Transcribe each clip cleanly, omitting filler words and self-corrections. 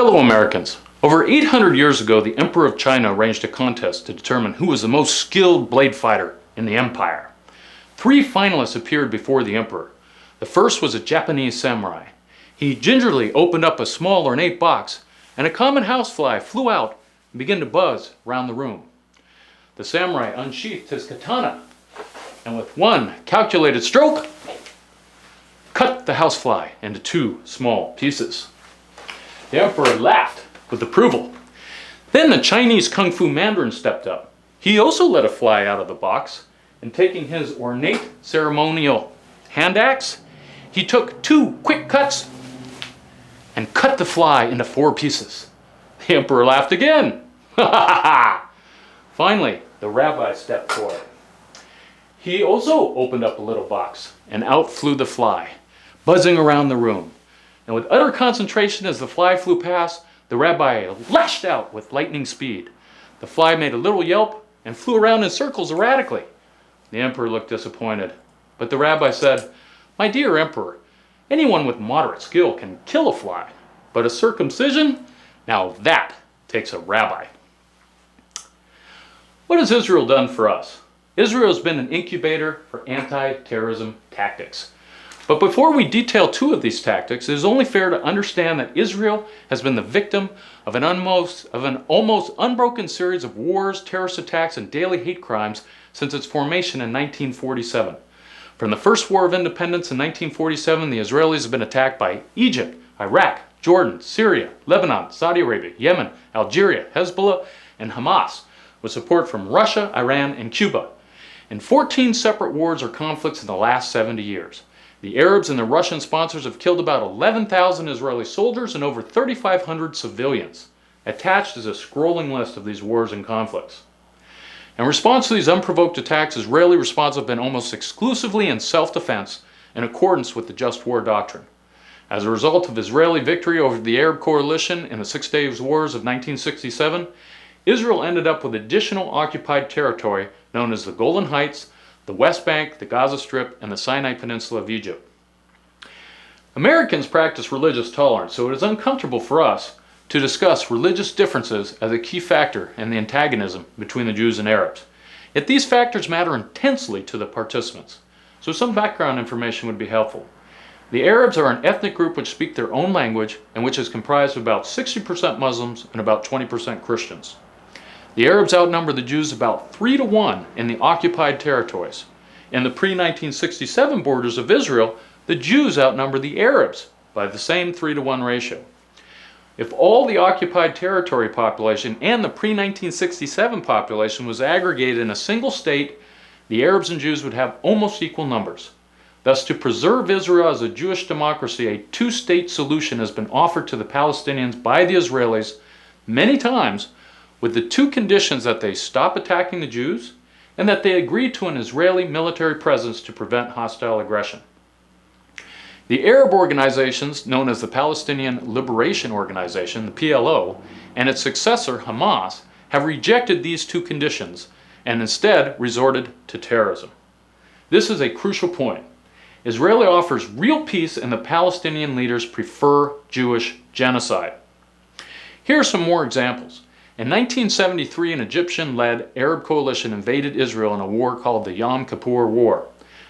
Fellow Americans, over 800 years ago, the Emperor of China arranged a contest to determine who was the most skilled blade fighter in the empire. 3 finalists appeared before the Emperor. The first was a Japanese samurai. He gingerly opened up a small ornate box, and a common housefly flew out and began to buzz around the room. The samurai unsheathed his katana, and with one calculated stroke, cut the housefly into 2 small pieces. The Emperor laughed with approval. Then the Chinese Kung Fu Mandarin stepped up. He also let a fly out of the box, and taking his ornate ceremonial hand axe, he took 2 quick cuts and cut the fly into 4 pieces. The Emperor laughed again. Finally, the rabbi stepped forward. He also opened up a little box, and out flew the fly, buzzing around the room. And with utter concentration as the fly flew past, the rabbi lashed out with lightning speed. The fly made a little yelp and flew around in circles erratically. The Emperor looked disappointed, but the rabbi said, "My dear Emperor, anyone with moderate skill can kill a fly, but a circumcision? Now that takes a rabbi." What has Israel done for us? Israel has been an incubator for anti-terrorism tactics. But before we detail 2 of these tactics, it is only fair to understand that Israel has been the victim of an almost unbroken series of wars, terrorist attacks, and daily hate crimes since its formation in 1947. From the First War of Independence in 1947, the Israelis have been attacked by Egypt, Iraq, Jordan, Syria, Lebanon, Saudi Arabia, Yemen, Algeria, Hezbollah, and Hamas, with support from Russia, Iran, and Cuba, in 14 separate wars or conflicts in the last 70 years. The Arabs and the Russian sponsors have killed about 11,000 Israeli soldiers and over 3,500 civilians. Attached is a scrolling list of these wars and conflicts. In response to these unprovoked attacks, Israeli response have been almost exclusively in self-defense in accordance with the Just War Doctrine. As a result of Israeli victory over the Arab coalition in the 6 Days Wars of 1967, Israel ended up with additional occupied territory known as the Golan Heights, the West Bank, the Gaza Strip, and the Sinai Peninsula of Egypt. Americans practice religious tolerance, so it is uncomfortable for us to discuss religious differences as a key factor in the antagonism between the Jews and Arabs. Yet these factors matter intensely to the participants, so some background information would be helpful. The Arabs are an ethnic group which speak their own language and which is comprised of about 60% Muslims and about 20% Christians. The Arabs outnumber the Jews about 3 to 1 in the occupied territories. In the pre-1967 borders of Israel, the Jews outnumber the Arabs by the same 3 to 1 ratio. If all the occupied territory population and the pre-1967 population was aggregated in a single state, the Arabs and Jews would have almost equal numbers. Thus, to preserve Israel as a Jewish democracy, a 2-state solution has been offered to the Palestinians by the Israelis many times, with the 2 conditions that they stop attacking the Jews and that they agree to an Israeli military presence to prevent hostile aggression. The Arab organizations known as the Palestinian Liberation Organization, the PLO, and its successor, Hamas, have rejected these 2 conditions and instead resorted to terrorism. This is a crucial point. Israel offers real peace and the Palestinian leaders prefer Jewish genocide. Here are some more examples. In 1973, an Egyptian-led Arab coalition invaded Israel in a war called the Yom Kippur War.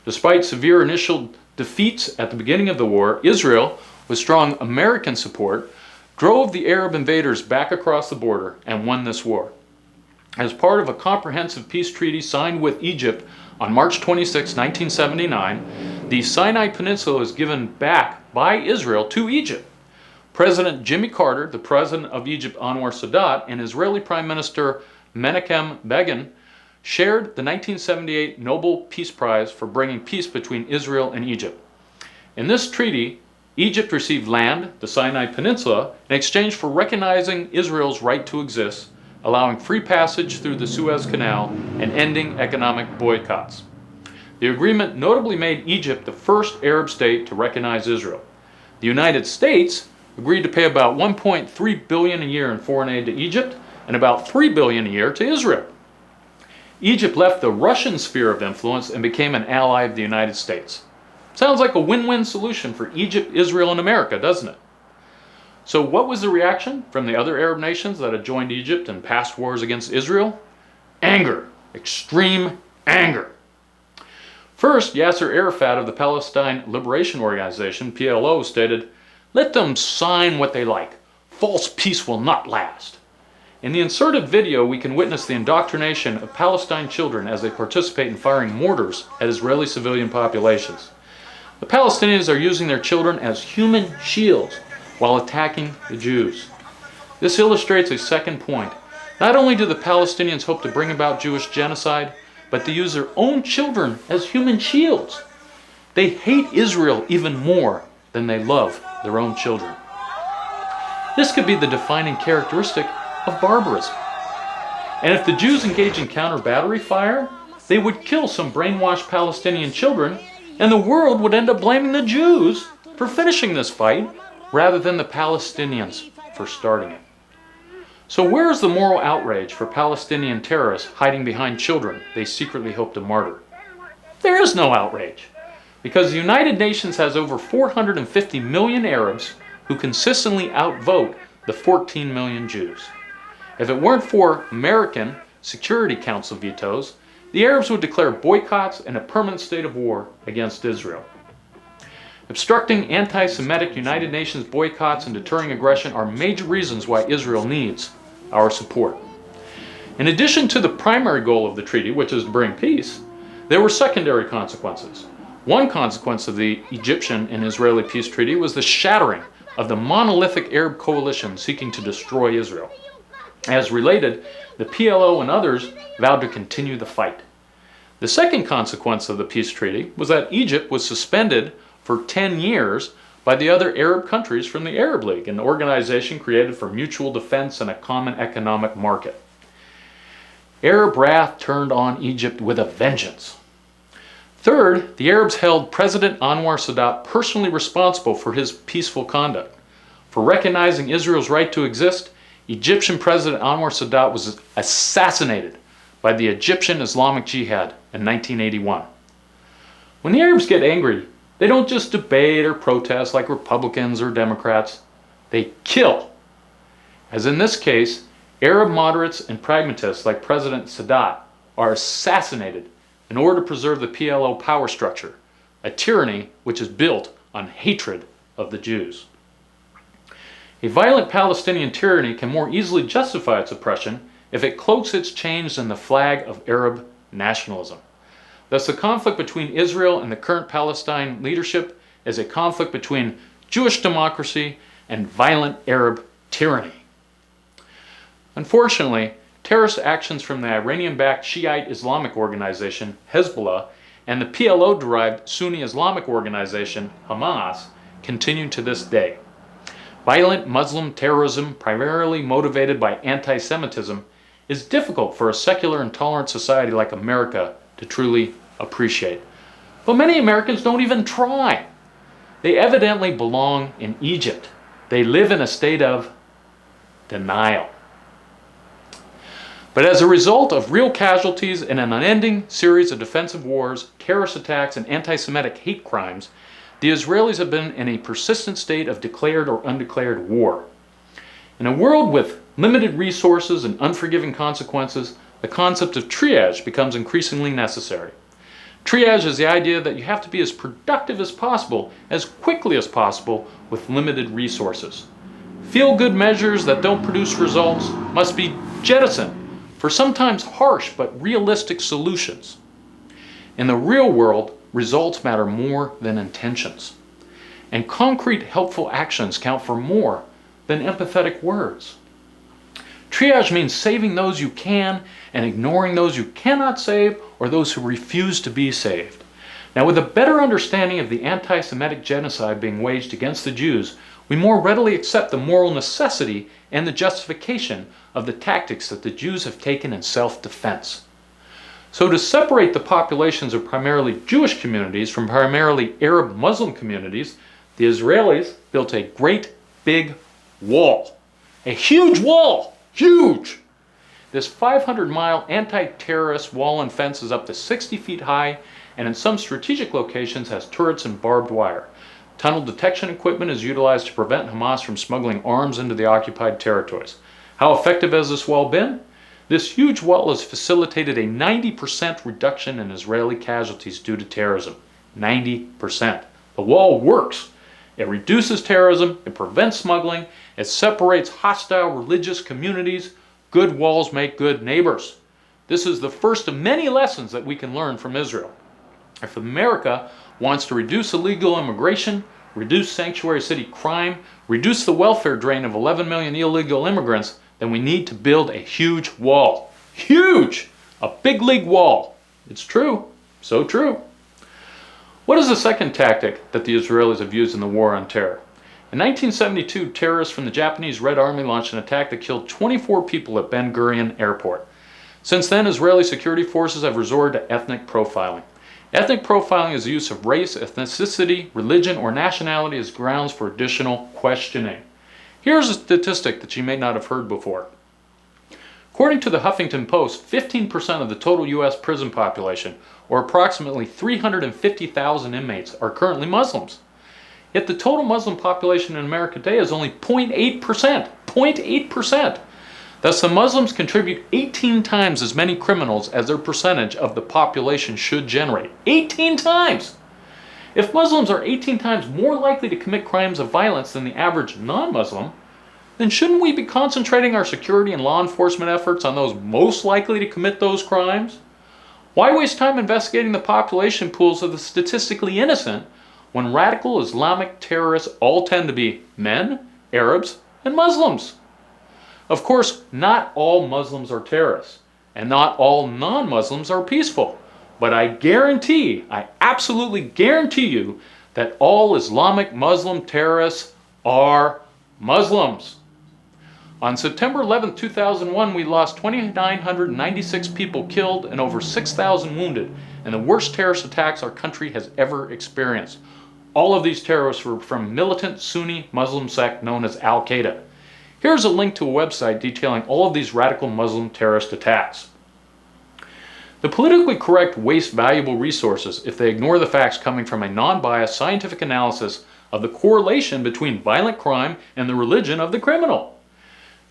Despite severe initial defeats at the beginning of the war, Israel, with strong American support, drove the Arab invaders back across the border and won this war. As part of a comprehensive peace treaty signed with Egypt on March 26, 1979, the Sinai Peninsula was given back by Israel to Egypt. President Jimmy Carter, the President of Egypt Anwar Sadat, and Israeli Prime Minister Menachem Begin shared the 1978 Nobel Peace Prize for bringing peace between Israel and Egypt. In this treaty, Egypt received land, the Sinai Peninsula, in exchange for recognizing Israel's right to exist, allowing free passage through the Suez Canal, and ending economic boycotts. The agreement notably made Egypt the first Arab state to recognize Israel. The United States agreed to pay about $1.3 billion a year in foreign aid to Egypt and about $3 billion a year to Israel. Egypt left the Russian sphere of influence and became an ally of the United States. Sounds like a win-win solution for Egypt, Israel, and America, doesn't it? So what was the reaction from the other Arab nations that had joined Egypt in past wars against Israel? Anger, extreme anger. First, Yasser Arafat of the Palestine Liberation Organization, PLO, stated, "Let them sign what they like. False peace will not last." In the inserted video, we can witness the indoctrination of Palestine children as they participate in firing mortars at Israeli civilian populations. The Palestinians are using their children as human shields while attacking the Jews. This illustrates a second point. Not only do the Palestinians hope to bring about Jewish genocide, but they use their own children as human shields. They hate Israel even more than they love their own children. This could be the defining characteristic of barbarism. And if the Jews engage in counter-battery fire, they would kill some brainwashed Palestinian children, and the world would end up blaming the Jews for finishing this fight rather than the Palestinians for starting it. So where is the moral outrage for Palestinian terrorists hiding behind children they secretly hope to martyr? There is no outrage, because the United Nations has over 450 million Arabs who consistently outvote the 14 million Jews. If it weren't for American Security Council vetoes, the Arabs would declare boycotts and a permanent state of war against Israel. Obstructing anti-Semitic United Nations boycotts and deterring aggression are major reasons why Israel needs our support. In addition to the primary goal of the treaty, which is to bring peace, there were secondary consequences. One consequence of the Egyptian and Israeli peace treaty was the shattering of the monolithic Arab coalition seeking to destroy Israel. As related, the PLO and others vowed to continue the fight. The second consequence of the peace treaty was that Egypt was suspended for 10 years by the other Arab countries from the Arab League, an organization created for mutual defense and a common economic market. Arab wrath turned on Egypt with a vengeance. Third, the Arabs held President Anwar Sadat personally responsible for his peaceful conduct. For recognizing Israel's right to exist, Egyptian President Anwar Sadat was assassinated by the Egyptian Islamic Jihad in 1981. When the Arabs get angry, they don't just debate or protest like Republicans or Democrats. They kill. As in this case, Arab moderates and pragmatists like President Sadat are assassinated in order to preserve the PLO power structure, a tyranny which is built on hatred of the Jews. A violent Palestinian tyranny can more easily justify its oppression if it cloaks its change in the flag of Arab nationalism. Thus, the conflict between Israel and the current Palestine leadership is a conflict between Jewish democracy and violent Arab tyranny. Unfortunately, terrorist actions from the Iranian-backed Shiite Islamic organization Hezbollah and the PLO-derived Sunni Islamic organization Hamas continue to this day. Violent Muslim terrorism, primarily motivated by anti-Semitism, is difficult for a secular and tolerant society like America to truly appreciate. But many Americans don't even try. They evidently belong in Egypt. They live in a state of denial. But as a result of real casualties in an unending series of defensive wars, terrorist attacks, and anti-Semitic hate crimes, the Israelis have been in a persistent state of declared or undeclared war. In a world with limited resources and unforgiving consequences, the concept of triage becomes increasingly necessary. Triage is the idea that you have to be as productive as possible, as quickly as possible, with limited resources. Feel-good measures that don't produce results must be jettisoned for sometimes harsh but realistic solutions. In the real world, results matter more than intentions. And concrete, helpful actions count for more than empathetic words. Triage means saving those you can and ignoring those you cannot save or those who refuse to be saved. Now, with a better understanding of the anti-Semitic genocide being waged against the Jews, we more readily accept the moral necessity and the justification of the tactics that the Jews have taken in self-defense. So to separate the populations of primarily Jewish communities from primarily Arab Muslim communities, the Israelis built a great big wall. A huge wall! Huge! This 500-mile anti-terrorist wall and fence is up to 60 feet high and in some strategic locations has turrets and barbed wire. Tunnel detection equipment is utilized to prevent Hamas from smuggling arms into the occupied territories. How effective has this wall been? This huge wall has facilitated a 90% reduction in Israeli casualties due to terrorism. 90%. The wall works. It reduces terrorism, it prevents smuggling, it separates hostile religious communities. Good walls make good neighbors. This is the first of many lessons that we can learn from Israel. If America wants to reduce illegal immigration, reduce sanctuary city crime, reduce the welfare drain of 11 million illegal immigrants, then we need to build a huge wall. Huge! A big league wall. It's true. So true. What is the second tactic that the Israelis have used in the war on terror? In 1972, terrorists from the Japanese Red Army launched an attack that killed 24 people at Gurion Airport. Since then, Israeli security forces have resorted to ethnic profiling. Ethnic profiling is the use of race, ethnicity, religion, or nationality as grounds for additional questioning. Here's a statistic that you may not have heard before. According to the Huffington Post, 15% of the total U.S. prison population, or approximately 350,000 inmates, are currently Muslims. Yet the total Muslim population in America today is only 0.8%. 0.8%. Thus, the Muslims contribute 18 times as many criminals as their percentage of the population should generate. 18 times! If Muslims are 18 times more likely to commit crimes of violence than the average non-Muslim, then shouldn't we be concentrating our security and law enforcement efforts on those most likely to commit those crimes? Why waste time investigating the population pools of the statistically innocent when radical Islamic terrorists all tend to be men, Arabs, and Muslims? Of course, not all Muslims are terrorists, and not all non-Muslims are peaceful. But I absolutely guarantee you that all Islamic Muslim terrorists are Muslims. On September 11, 2001, we lost 2,996 people killed and over 6,000 wounded in the worst terrorist attacks our country has ever experienced. All of these terrorists were from militant Sunni Muslim sect known as Al-Qaeda. Here's a link to a website detailing all of these radical Muslim terrorist attacks. The politically correct waste valuable resources if they ignore the facts coming from a non-biased scientific analysis of the correlation between violent crime and the religion of the criminal.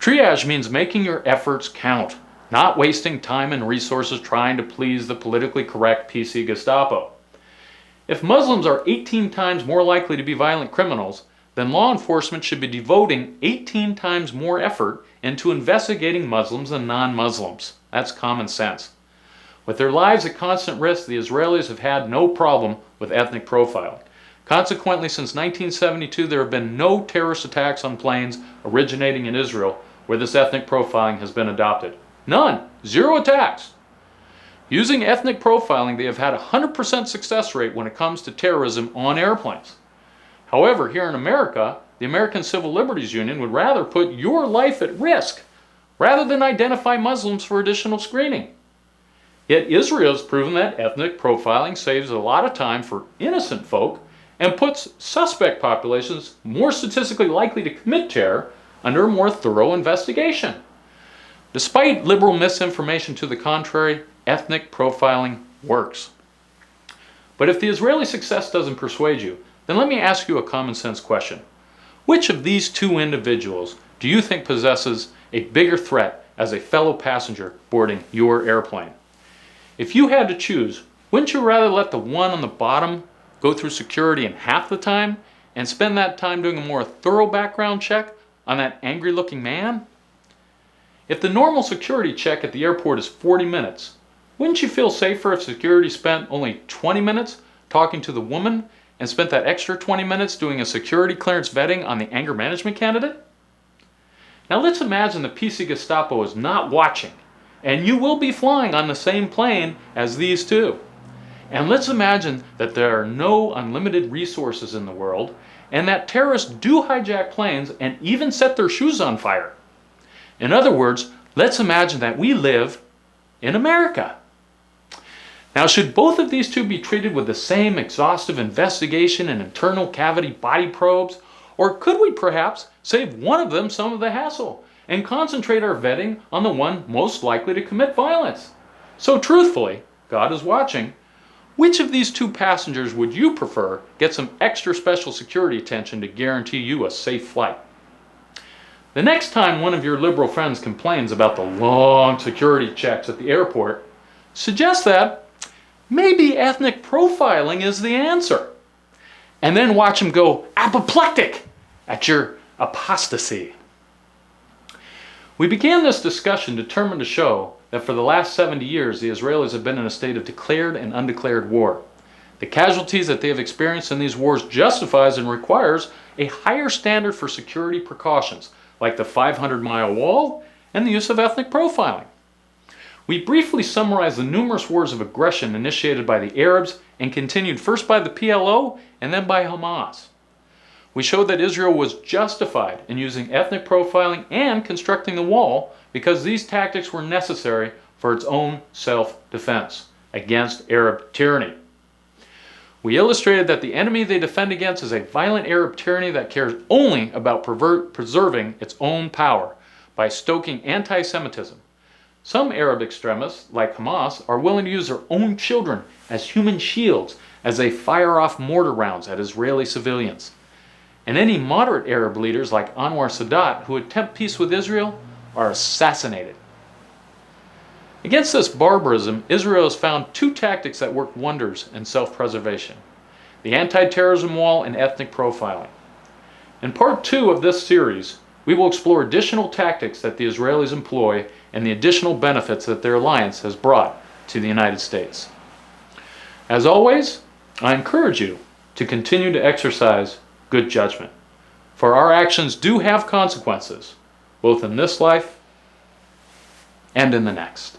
Triage means making your efforts count, not wasting time and resources trying to please the politically correct PC Gestapo. If Muslims are 18 times more likely to be violent criminals, then law enforcement should be devoting 18 times more effort into investigating Muslims than non-Muslims. That's common sense. With their lives at constant risk, the Israelis have had no problem with ethnic profiling. Consequently, since 1972, there have been no terrorist attacks on planes originating in Israel where this ethnic profiling has been adopted. None. 0 attacks. Using ethnic profiling, they have had a 100% success rate when it comes to terrorism on airplanes. However, here in America, the American Civil Liberties Union would rather put your life at risk rather than identify Muslims for additional screening. Yet Israel has proven that ethnic profiling saves a lot of time for innocent folk and puts suspect populations more statistically likely to commit terror under a more thorough investigation. Despite liberal misinformation to the contrary, ethnic profiling works. But if the Israeli success doesn't persuade you, then let me ask you a common sense question. Which of these two individuals do you think possesses a bigger threat as a fellow passenger boarding your airplane? If you had to choose, wouldn't you rather let the one on the bottom go through security in half the time and spend that time doing a more thorough background check on that angry-looking man? If the normal security check at the airport is 40 minutes, wouldn't you feel safer if security spent only 20 minutes talking to the woman and spent that extra 20 minutes doing a security clearance vetting on the anger management candidate? Now let's imagine the PC Gestapo is not watching, and you will be flying on the same plane as these two. And let's imagine that there are no unlimited resources in the world, and that terrorists do hijack planes and even set their shoes on fire. In other words, let's imagine that we live in America. Now, should both of these two be treated with the same exhaustive investigation and internal cavity body probes, or could we perhaps save one of them some of the hassle and concentrate our vetting on the one most likely to commit violence? So truthfully, God is watching, Which of these two passengers would you prefer get some extra special security attention to guarantee you a safe flight? The next time one of your liberal friends complains about the long security checks at the airport, suggest that maybe ethnic profiling is the answer. And then watch him go apoplectic at your apostasy. We began this discussion determined to show that for the last 70 years the Israelis have been in a state of declared and undeclared war. The casualties that they have experienced in these wars justifies and requires a higher standard for security precautions, like the 500-mile wall and the use of ethnic profiling. We briefly summarized the numerous wars of aggression initiated by the Arabs and continued first by the PLO and then by Hamas. We showed that Israel was justified in using ethnic profiling and constructing the wall because these tactics were necessary for its own self-defense against Arab tyranny. We illustrated that the enemy they defend against is a violent Arab tyranny that cares only about preserving its own power by stoking anti-Semitism. Some Arab extremists, like Hamas, are willing to use their own children as human shields as they fire off mortar rounds at Israeli civilians. And any moderate Arab leaders like Anwar Sadat who attempt peace with Israel are assassinated. Against this barbarism, Israel has found two tactics that work wonders in self-preservation: the anti-terrorism wall and ethnic profiling. In part 2 of this series, we will explore additional tactics that the Israelis employ and the additional benefits that their alliance has brought to the United States. As always, I encourage you to continue to exercise good judgment, for our actions do have consequences, both in this life and in the next.